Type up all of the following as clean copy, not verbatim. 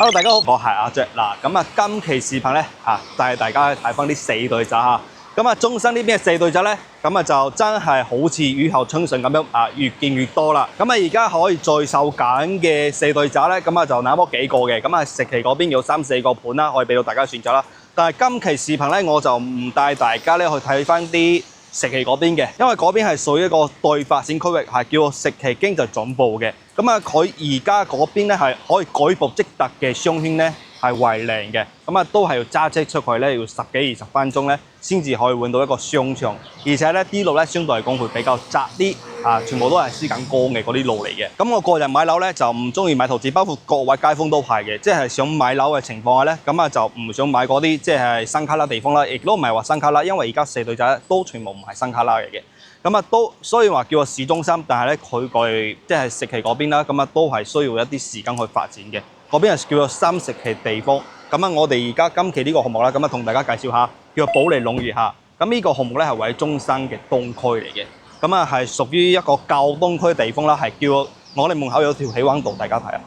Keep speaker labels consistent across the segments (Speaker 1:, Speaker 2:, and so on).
Speaker 1: Hello， 大家好，我係阿 Jack 嗱。咁啊，今期視頻咧帶大家去睇翻啲四對仔嚇。咁啊，中山呢邊嘅四對仔咧，咁啊就真係好似雨後春筍咁樣越見越多啦。咁啊，而家可以在售緊嘅四對仔咧，咁啊就那麼幾個嘅。咁啊，食期嗰邊有3、4個盤啦，可以俾到大家選擇啦。但係今期視頻咧，我就唔帶大家咧去睇翻啲食期嗰邊嘅，因為嗰邊係屬於一個待發展區域，係叫做食期經濟總部嘅。咁啊，佢而家嗰邊咧係可以舉步即達嘅商圈咧係為零嘅，咁啊都係要揸車出去咧，要10幾20分鐘咧先至可以揾到一個商場，而且咧啲路咧相對嚟講會比較窄啲全部都係施緊工嘅嗰啲路嚟嘅。咁我個人買樓咧就唔中意買投資，包括各位街坊都係嘅，即係想買樓嘅情況下咧，咁啊就唔想買嗰啲即係新卡拉地方啦，亦都唔係話新卡拉，因為而家四對仔都全部唔係新卡拉嚟嘅。咁啊都所以話叫做市中心，但係咧佢個即係食期嗰邊啦，咁啊都係需要一啲時間去發展嘅。嗰邊係叫做三食期地方。咁啊，我哋而家今期呢個項目啦，咁啊同大家介紹下，叫做保利龍譽嚇。咁呢個項目咧係位喺中山嘅東區嚟嘅，咁啊係屬於一個舊東區地方啦，係叫我哋門口有條起灣道，大家睇下。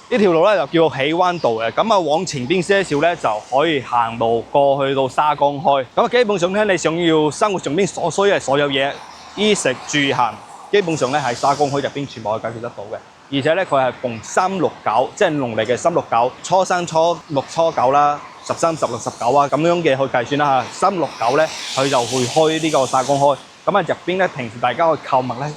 Speaker 1: 呢條路咧就叫起灣道嘅，咁啊往前邊些少咧就可以行路過去到沙江開。咁啊基本上咧，你想要生活上邊所需嘅所有嘢，衣食住行，基本上咧喺沙江開入邊全部可以解決得到嘅。而且咧佢係逢369，即係農曆嘅369，初三、初六、初9啦，13、16、19啊咁樣嘅去計算啦嚇。369咧佢就會開呢個沙江開。咁啊入邊咧平時大家去購物咧，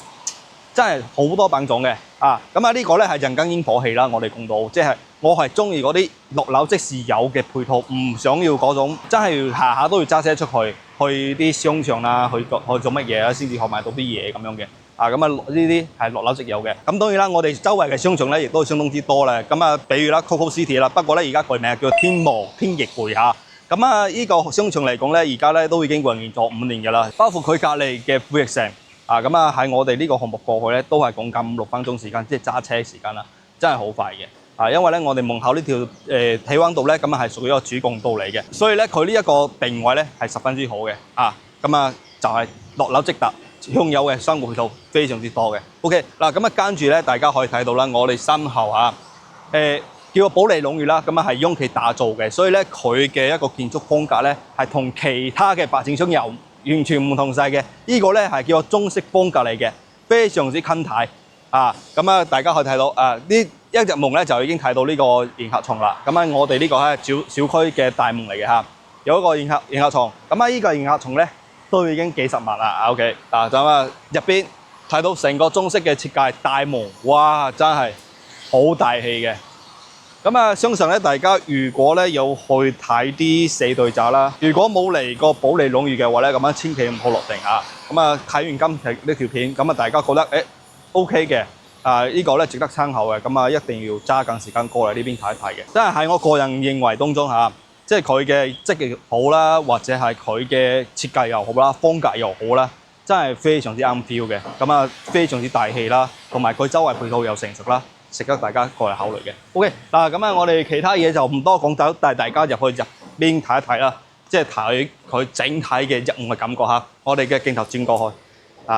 Speaker 1: 真係好多品種嘅咁啊呢個咧係人間煙火氣啦，我哋講到即係我係中意嗰啲落樓即時有嘅配套，唔想要嗰種真係下下都要揸車出去啲商場啦，去做乜嘢啦，先至可買到啲嘢咁樣嘅。咁啊呢啲係落樓即有嘅。咁當然啦，我哋周圍嘅商場咧亦都相當之多啦。咁啊，比如啦 Coco City 啦，不過咧而家改名叫天幕天翼匯嚇。咁啊呢個商場嚟講咧，而家咧都已經運營咗5年㗎啦。包括佢隔離嘅富力城咁啊喺我哋呢個項目過去咧，都係講緊5、6分鐘時間，即係揸車時間啦，真係好快嘅。因為咧我哋門口呢條起灣道咧，咁啊係屬於一個主幹道嚟嘅，所以咧佢呢一個定位咧係十分之好嘅。咁啊就係落樓即達。擁有嘅生活配套非常之多嘅。OK 嗱，咁啊跟住咧，大家可以睇到啦，我哋身後叫做保利龍譽啦，咁啊係雍企打造嘅，所以咧佢嘅一個建築風格咧係同其他嘅發展商又完全唔同晒嘅。呢個咧係叫做中式風格嚟嘅，非常之襟睇咁啊，大家可以睇到呢一入門咧就已經睇到呢個迎客松啦。咁啊，我哋呢個係小區嘅大門嚟嘅嚇，有一個迎客松。咁啊，呢個迎客松咧都已經幾十萬啦 ，OK 咁啊入邊睇到成個中式嘅設計大門，哇真係好大氣嘅。咁啊，相信咧大家如果咧有去睇啲四對仔啦，如果冇嚟過保利龍譽嘅話咧，咁啊千祈唔好落定咁啊睇完今期呢條片，咁啊大家覺得OK 嘅呢個咧值得參考嘅，咁啊一定要揸緊時間過嚟呢邊睇一睇嘅。真係喺我個人認為當中即係佢嘅質地好啦，或者係佢嘅設計又好啦，風格又好啦，真係非常之啱 feel 嘅。咁啊，非常之大氣啦，同埋佢周圍配套又成熟啦，值得大家過嚟考慮嘅。OK 咁啊，我哋其他嘢就唔多講，帶大家入去入邊睇一睇啦，即係睇佢整體嘅入門嘅感覺嚇。我哋嘅鏡頭轉過去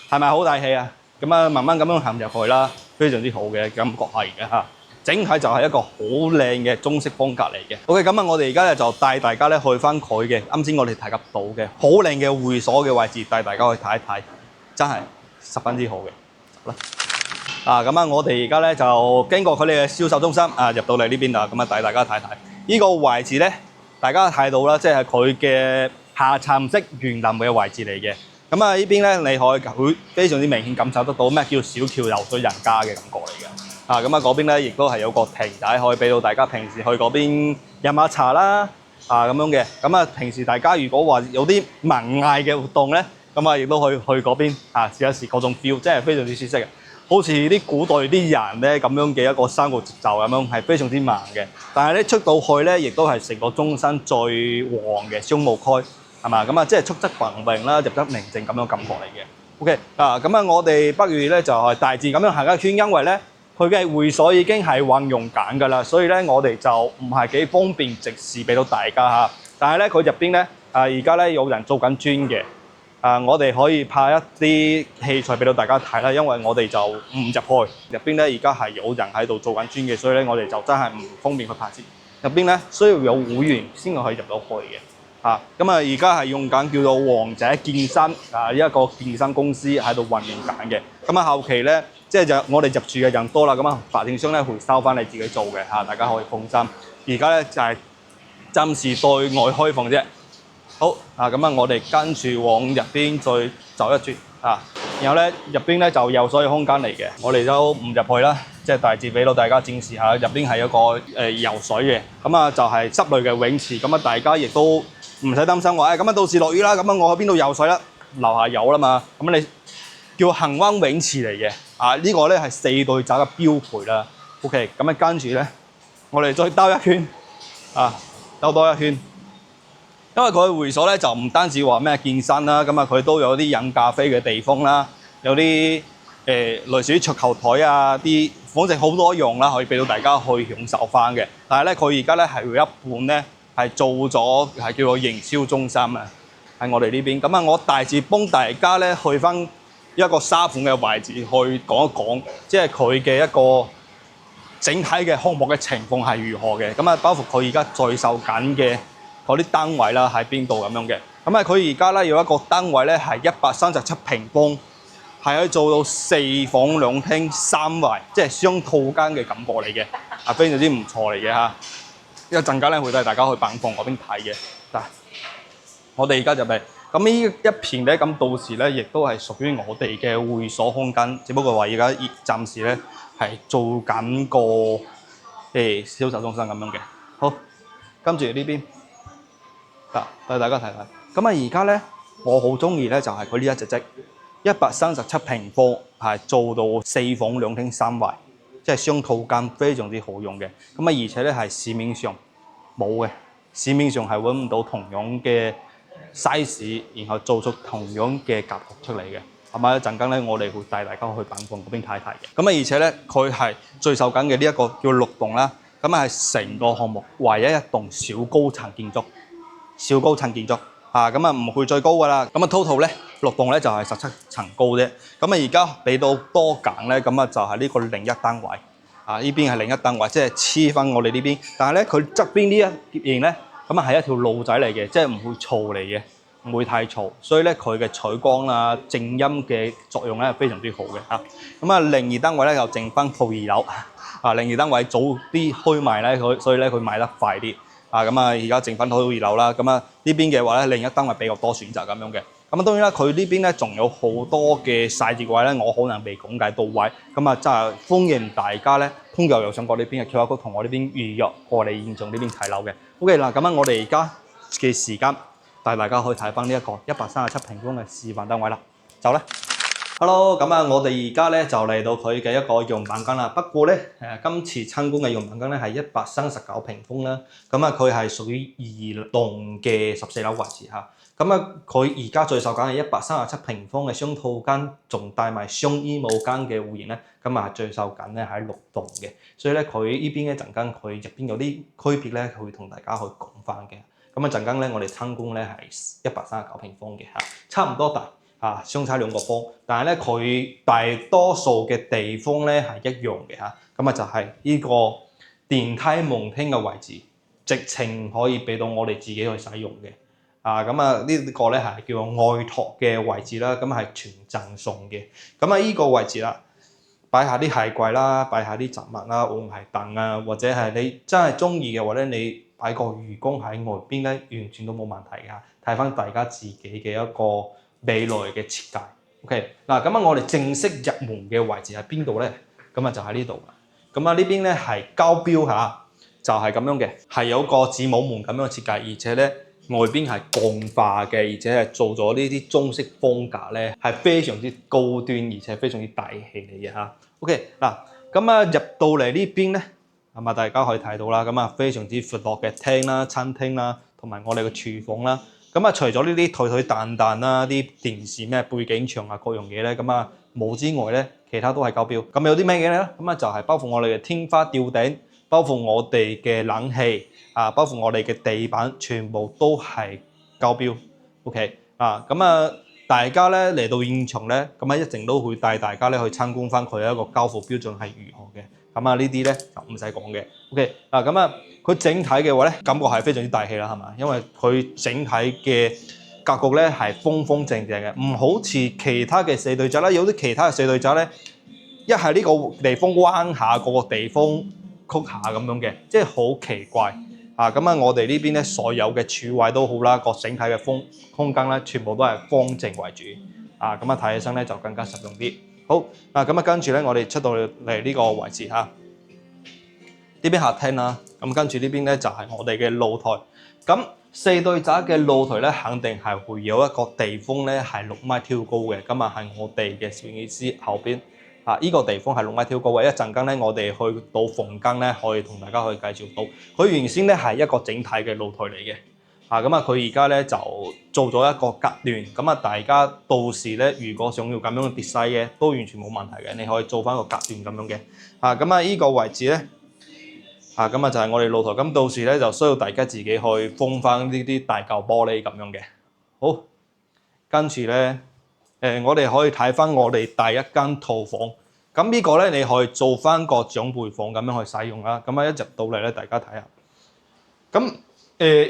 Speaker 1: 係咪好大氣啊？咁啊，慢慢咁樣行入去啦，非常之好嘅感覺係嘅嚇。整體就係一個好靚嘅中式風格嚟嘅。OK，咁啊，我哋而家咧就帶大家咧去翻佢嘅啱先我哋提及到嘅好靚嘅會所嘅位置，帶大家去睇一睇，真係十分之好嘅。咁啊，我哋而家咧就經過佢哋嘅銷售中心入到嚟呢邊啦，咁啊帶大家睇睇呢個位置咧，大家睇到啦，即係佢嘅下沉式園林嘅位置嚟嘅。咁啊，呢邊咧你可以會非常之明顯感受得到咩叫小橋流水人家嘅感覺嚟嘅。咁啊嗰邊咧亦都係有個亭仔可以俾到大家平時去嗰邊飲下茶啦咁樣嘅。咁啊平時大家如果話有啲文藝嘅活動咧，咁啊亦都可以去嗰邊試一試嗰種 feel， 真係非常之舒適嘅。好似啲古代啲人咧咁樣嘅一個生活節奏咁樣，係非常之慢嘅。但係咧出到去咧，亦都係成個中山最旺嘅商務區，係嘛？咁啊即係出則繁榮啦，入則寧靜咁樣感覺嚟嘅。OK 咁啊我哋不如咧就係大致咁樣行一圈，因為咧佢嘅會所已經係運用緊㗎啦，所以咧我哋就唔係幾方便直視俾到大家嚇。但係咧佢入邊咧而家咧有人做緊磚嘅我哋可以拍一啲器材俾到大家睇啦，因為我哋就唔入去入邊咧，而家係有人喺度做緊專嘅，所以咧我哋就真係唔方便去拍攝。入邊咧需要有會員先可以入到去嘅。咁而家係用緊叫做王者健身一個健身公司喺度運營緊嘅。咁後期咧，即係就我哋入住嘅人多啦，咁發展商咧會收翻你自己做嘅大家可以放心。而家咧就係暫時對外開放啫。好咁我哋跟住往入邊再走一轉然後咧入邊咧就游水空間嚟嘅，我哋都唔入去啦，即係大致俾到大家展示下，入邊係一個游水嘅，就係室內嘅泳池，大家亦都唔使擔心話到時落雨啦，我去邊度游水啦？樓下有啦嘛，你叫恆灣泳池嚟嘅，呢個咧係4對爪嘅標配啦。OK， 跟住咧我哋再兜一圈兜多一圈。因為佢會所咧就唔單止話咩健身啦，佢都有啲飲咖啡嘅地方啦，有啲類似啲桌球台啲反正好多樣啦，可以俾到大家去享受翻嘅。但係咧佢而家咧係有一半咧係做咗係叫做營銷中心喺我哋呢邊。我大致幫大家咧去翻一個沙盤嘅位置去講一講，即係佢嘅一個整體嘅項目嘅情況係如何嘅。包括佢而家在售緊嘅嗰啲單位啦喺邊度咁樣嘅。佢而家咧有一個單位咧係137平方，係可以做到4房2廳3衛，即係雙套間嘅感覺嚟嘅，非常之唔錯嚟嘅嚇。一陣間咧會帶大家去板房嗰邊睇嘅。嗱，我哋而家就嚟呢一片咧，到時咧亦都係屬於我哋嘅會所空間，只不過話而家暫時咧係做緊個銷售中心咁樣嘅。好，跟住呢邊。帶大家睇睇。而家咧，我好中意咧，就係佢呢一隻積137平方，係做到4房2廳3衛，即係雙套間，非常之好用嘅。而且咧係市面上冇嘅，市面上係揾唔到同樣嘅 size， 然後做出同樣嘅格局出嚟嘅。一陣間咧，我哋會帶大家去板房嗰邊睇睇嘅。而且咧，佢係最受緊嘅呢一個叫6棟啦，係成個項目唯一一棟小高層建築。小高層建築唔會最高噶啦。total 咧6棟咧就係17層高啫。而家俾到多揀咧，就係呢個另一單位呢邊係另一單位，即係黐翻我哋呢邊。但係咧佢側邊呢一邊咧，係一條路仔嚟嘅，即係唔會嘈嚟嘅，唔會太嘈。所以咧佢嘅採光靜音嘅作用咧係非常之好嘅另二單位咧就剩翻鋪2樓另二單位早啲開賣咧，所以咧佢賣得快啲。而家剩翻到2樓啦。呢邊嘅話咧，另一單位比較多選擇咁樣嘅。當然啦，佢呢邊咧仲有好多嘅細節位咧，我可能未講解到位。真係歡迎大家咧，通過右上角呢邊嘅 QR code 同我呢邊預約過嚟現場呢邊睇樓嘅。OK 嗱，我哋而家嘅時間帶大家去睇翻呢一個137平方嘅示範單位啦，走啦。Hello， 我哋而家咧就嚟到佢嘅一個樣板間啦。不過咧，今次參觀嘅樣板間咧係139平方啦。佢係屬於2棟嘅14樓位置嚇。佢而家最售緊係137平方嘅雙套間，仲帶埋雙衣帽間嘅戶型咧。係最售緊咧喺6棟嘅。所以咧，佢呢邊一陣間佢入邊有啲區別咧，佢會同大家去講翻嘅。一陣間咧，我哋參觀咧係139平方嘅嚇，差唔多大。相差2個方，但係咧佢大多數嘅地方咧係一樣嘅嚇，就係呢個電梯門廳嘅位置，直情可以俾到我哋自己去使用嘅。呢個咧係叫做外托嘅位置啦，係全贈送嘅。呢個位置啦，擺下啲鞋櫃啦，擺下啲雜物啦，換鞋凳或者係你真係中意嘅話咧，你擺個魚缸喺外邊咧，完全都冇問題㗎。睇翻大家自己嘅一個未來嘅設計 ，OK 嗱，我哋正式入門嘅位置喺邊度咧？就喺呢度。呢邊咧係交標嚇，就係咁樣嘅，係有個子母門咁樣嘅設計，而且咧外邊係鋼化嘅，而且係做咗呢啲中式風格咧，係非常之高端，而且非常之大氣嚟嘅嚇。OK 嗱，入到嚟呢邊咧，大家可以睇到啦，非常之闊落嘅廳啦、餐廳啦，同埋我哋嘅廚房啦。除咗呢啲台彈啦、啲電視咩背景牆各樣嘢咧，冇之外咧，其他都係交標。有啲咩嘅咧？就係包括我哋嘅天花吊頂，包括我哋嘅冷氣包括我哋嘅地板，全部都係交標。OK 第大家咧嚟到現場咧，咁啊一定都會帶大家咧去參觀翻佢一個交付標準係如何嘅。咁啊呢啲咧就唔使講嘅。OK 啊，咁啊佢整體嘅話咧，感覺係非常之大氣啦，係嘛？因為佢整體嘅格局咧係方方正正嘅，唔好似其他嘅四對仔啦。有啲其他嘅四對仔咧，一係呢個地方彎下，嗰個地方曲下咁樣嘅，即係好奇怪。咁啊，我哋呢邊咧所有嘅柱位都好啦，個整體嘅空間咧，全部都係方正為主。咁啊睇起身咧就更加實用啲。好，咁啊跟住咧，我哋出到嚟呢個位置嚇，呢邊客廳啦。咁跟住呢邊咧就係我哋嘅露台。咁四對仔嘅露台咧，肯定係會有一個地方咧係6米挑高嘅。咁啊係我哋嘅攝影師後邊。呢個地方係6米挑高嘅，一陣間咧我哋去到房間咧，可以同大家去介紹到。佢原先咧係一個整體嘅露台嚟嘅，咁啊佢而家咧就做咗一個隔斷，咁啊大家到時咧如果想要咁樣跌細嘅，都完全冇問題嘅，你可以做翻個隔斷咁樣嘅。咁啊呢個位置咧，咁啊就係我哋露台，咁到時咧就需要大家自己去封翻呢啲大嚿玻璃咁樣嘅。好，跟住咧。我哋可以睇翻我哋第一間套房，咁呢個咧你可以做翻個長輩房咁樣去使用啦。咁啊一入到嚟咧，大家睇下。咁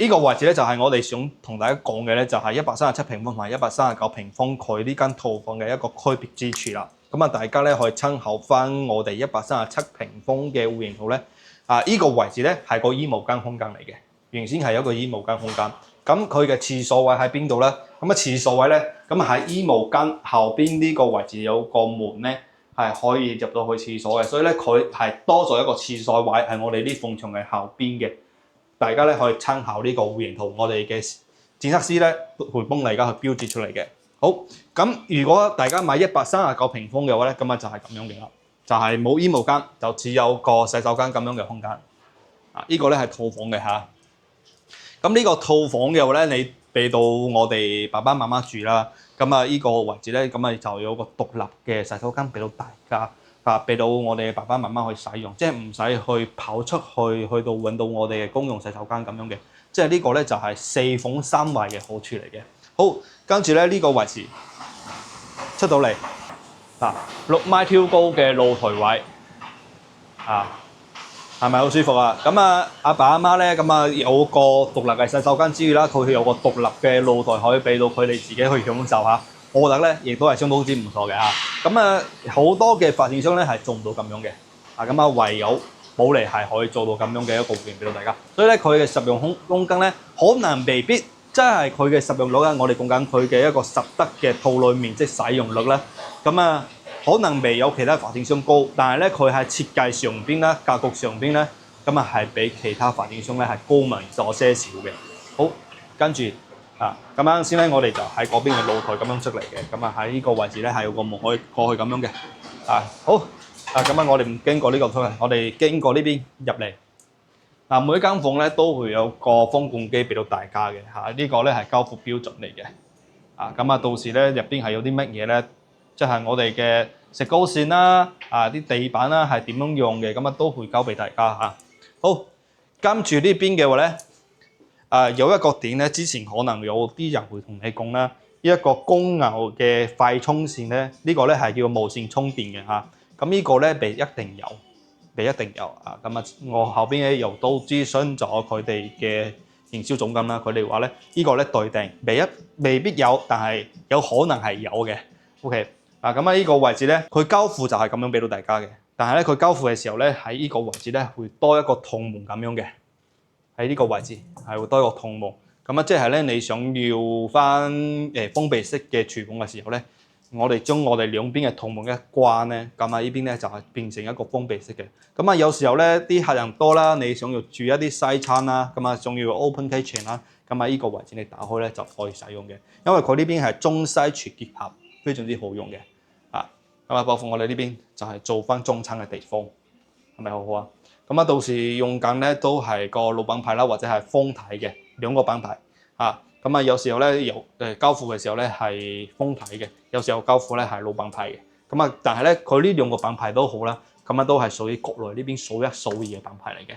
Speaker 1: 呢個位置咧就係我哋想同大家講嘅咧，就係137平方同埋139平方佢呢間套房嘅一個區別之處啦。咁啊大家咧可以參考翻我哋137平方嘅戶型圖咧。呢個位置咧係個衣帽間空間嚟嘅，原先係一個衣帽間空間。咁佢嘅廁所位喺邊度咧？咁啊廁所位咧，咁喺衣帽間後邊呢個位置有個門咧，係可以入到去廁所嘅，所以咧佢係多咗一個廁所位喺我哋呢埲牆嘅後邊嘅。大家咧可以參考呢個戶型圖，我哋嘅建築師咧會幫大家去標誌出嚟嘅。好，咁如果大家買139平方嘅話咧，咁啊就係咁樣嘅啦，就係冇衣帽間，就只有個洗手間咁樣嘅空間。呢個咧係套房嘅嚇。咁呢個套房嘅話咧，你俾到我哋爸爸媽媽住啦。咁啊，呢個位置咧，咁啊就有個獨立嘅洗手間俾到大家，俾到我哋爸爸媽媽去使用，即係唔使去跑出去到揾到我哋嘅公用洗手間咁樣嘅。即係呢個咧就係4房3衛嘅好處嚟嘅。好，跟住咧呢個位置出到嚟，6米挑高嘅露台位，係咪好舒服啊？咁啊，阿爸阿媽咧，咁啊有個獨立嘅洗手間之餘啦，佢有個獨立嘅露台可以俾到佢哋自己去享受下。我覺得咧，亦都係相當之唔錯嘅嚇。咁啊，好多嘅發展商咧係做唔到咁樣嘅。咁啊唯有保利係可以做到咁樣嘅一個戶型俾到大家。所以咧，佢嘅實用空間咧，可能未必真係佢嘅實用率咧。我哋講緊佢嘅一個實得嘅套內面積使用率咧。咁啊。可能未有其他發展商高，但係咧佢喺設計上邊咧、格局上邊咧，咁啊係比其他發展商咧係高明咗些少嘅。好，跟住咁啱先咧，我哋就喺嗰邊嘅露台咁樣出嚟嘅，咁啊喺呢個位置咧係有個門可以過去咁樣嘅。好，咁啊我哋唔經過呢個區，我哋經過呢邊入嚟。每間房咧都會有個風罐機俾到大家嘅嚇，呢個咧係交付標準嚟嘅。咁啊到時咧入邊係有啲乜嘢咧？即係我哋嘅石膏線啦，啲地板啦係點樣用嘅，咁啊都會交俾大家嚇。好，跟住呢邊嘅話咧，有一個點咧，之前可能有啲人會同你講啦，一個公牛嘅快充線咧，呢個咧係叫無線充電嘅嚇。咁呢個咧未一定有咁啊，我後邊咧又都諮詢咗佢哋嘅營銷總監啦，佢哋話咧呢個咧對定未必有，但係有可能係有嘅。OK。咁啊呢個位置咧，佢交付就係咁樣俾到大家嘅。但係咧，佢交付嘅時候咧，喺呢個位置咧會多一個銅門咁樣嘅。喺呢個位置係會多一個銅門。咁啊，即係咧你想要翻封閉式嘅廚房嘅時候咧，我哋將我哋兩邊嘅銅門一關咧，咁啊呢邊咧就係變成一個封閉式嘅。咁啊有時候咧啲客人多啦，你想要煮一啲西餐啦，咁啊想要 open kitchen 啦，咁啊呢個位置你打開咧就可以使用嘅。因為佢呢邊係中西廚結合，非常之好用嘅。咁啊，包括我哋呢邊就係做翻中餐嘅地方，係咪好好啊？咁啊，到時用緊咧都係個老闆牌啦，或者係方體嘅兩個品牌咁啊，有時候咧交付嘅時候咧係方體嘅，有時候交付咧係老闆牌嘅。咁啊，但係咧佢呢兩個品牌都好啦，咁啊都係屬於國內呢邊數一數二嘅品牌嚟嘅。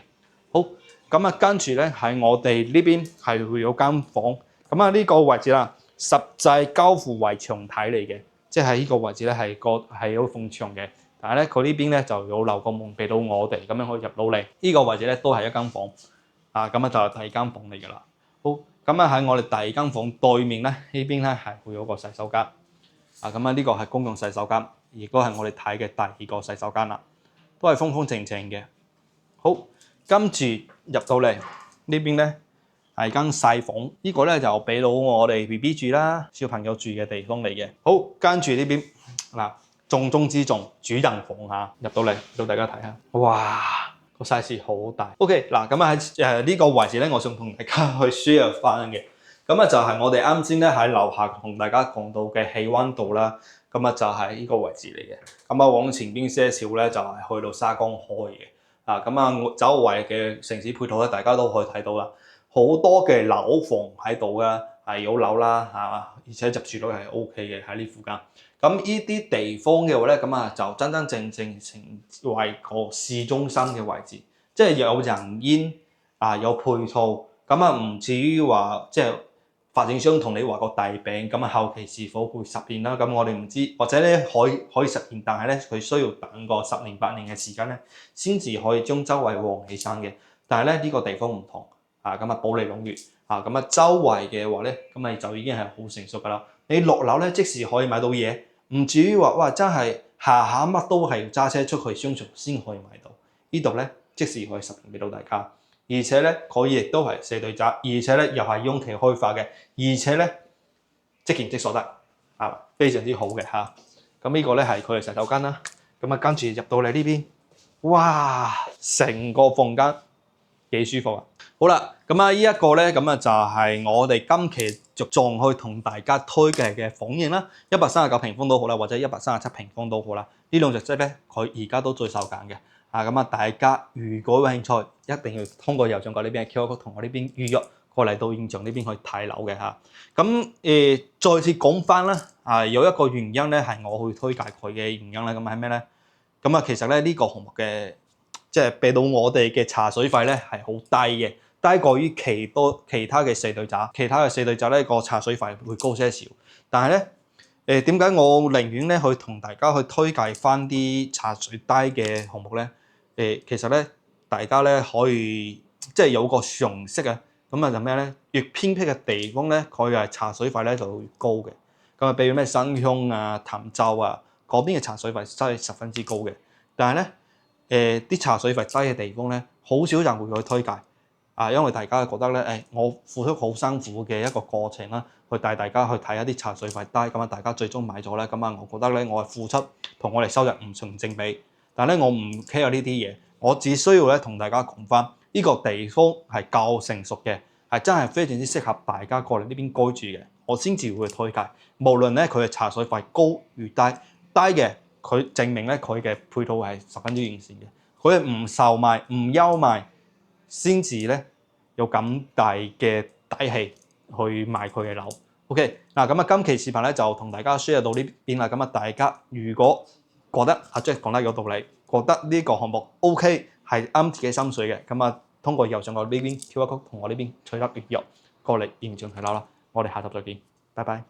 Speaker 1: 好，咁啊跟住咧喺我哋呢邊係會有間房，咁啊呢個位置啦。實際交付為牆體嚟嘅，即係呢個位置咧係有埲牆嘅，但係咧佢呢邊咧就有留個門俾到我哋咁樣可以入到嚟。呢個位置咧都係一間房，咁就係第二間房嚟㗎啦。好，咁喺我哋第二間房對面咧，呢邊咧係會有個洗手間，咁呢個係公共洗手間，亦都係我哋睇嘅第二個洗手間啦，都係風風靜靜嘅。好，跟住入到嚟呢邊咧係間細房，呢個咧就俾到我哋 BB 住啦，小朋友住嘅地方嚟嘅。好，跟住呢邊嗱，重中之重主人房嚇，入到嚟俾大家睇下，哇，個 size 好大。OK，嗱咁喺呢個位置咧，我想同大家去 share 翻嘅，咁就係我哋啱先咧喺樓下同大家講到嘅氣溫度啦，咁就係呢個位置嚟嘅。咁往前邊些少咧就係去到沙江開嘅。周圍嘅城市配套咧，大家都可以睇到啦，好多嘅樓房喺度啦，係有樓啦，而且入住率係 OK 嘅喺呢附近。咁呢啲地方嘅話咧，就真真正正成為個市中心嘅位置，即係有人煙有配套，唔至於話即係發展商同你話個大餅，後期是否會實現啦？咁我哋唔知，或者咧可以實現，但係咧佢需要等個10年8年嘅時間咧，先至可以將周圍旺起身嘅。但係咧呢個地方唔同，保利龍園周圍嘅話咧，你就已經係好成熟噶啦。你落樓咧，即時可以買到嘢，唔至於話哇真係下乜都係要揸車出去商場先可以買到。呢度咧即時可以實現俾到大家。而且咧，佢亦都係4對宅，而且咧又係雍期開發嘅，而且咧即見即所得，非常之好嘅嚇。咁呢個咧係佢嘅洗手間啦。跟住入到嚟呢邊，哇！成個房間幾舒服啊！好啦，呢一個咧就係我哋今期仲去同大家推介嘅房型啦，139平方都好啦，或者137平方都好啦。呢兩隻質咧，佢而家都最受揀嘅。大家如果有興趣，一定要通過右上角呢邊嘅 QR code 同我呢邊預約過嚟到現場呢邊去睇樓嘅嚇。再次講翻啦，有一個原因咧係我去推介佢嘅原因咧，係咩咧？其實咧呢個項目嘅即係俾到我哋嘅茶水費咧係好低嘅，低過於其他嘅4對宅，其他嘅4對宅咧個茶水費會高些少，但係咧點解我寧願咧去同大家去推介翻啲茶水低嘅項目咧？其實咧，大家咧可以即係有個常識啊，就咩咧？越偏僻嘅地方咧，佢嘅茶水費咧就會越高嘅。比如咩新鄉潭州嗰邊嘅茶水費真係十分之高嘅。但係咧，啲茶水費低嘅地方咧，好少人會去推介因為大家覺得咧，我付出好辛苦嘅一個過程啦，去帶大家去睇一啲茶水費低，大家最終買咗咧，我覺得咧，我嘅付出同我哋收入唔成正比。但係咧，我唔 care 呢啲嘢，我只需要咧同大家講翻，呢個地方係夠成熟嘅，係真係非常之適合大家過嚟呢邊居住嘅，我先至會去推介。無論咧佢嘅茶水費高與低，低嘅佢證明咧佢嘅配套係十分之完善嘅，佢係唔售賣、唔優賣，先至咧有咁大嘅底氣去賣佢嘅樓。OK， 今期視頻咧就同大家 share 到呢邊啦。大家如果覺得阿 Jack 講得有道理，覺得呢個項目 OK 係啱自己心水嘅，通過右上角呢邊 QR code 同我呢邊取得聯絡過嚟現場睇樓啦。我哋下集再見，拜拜。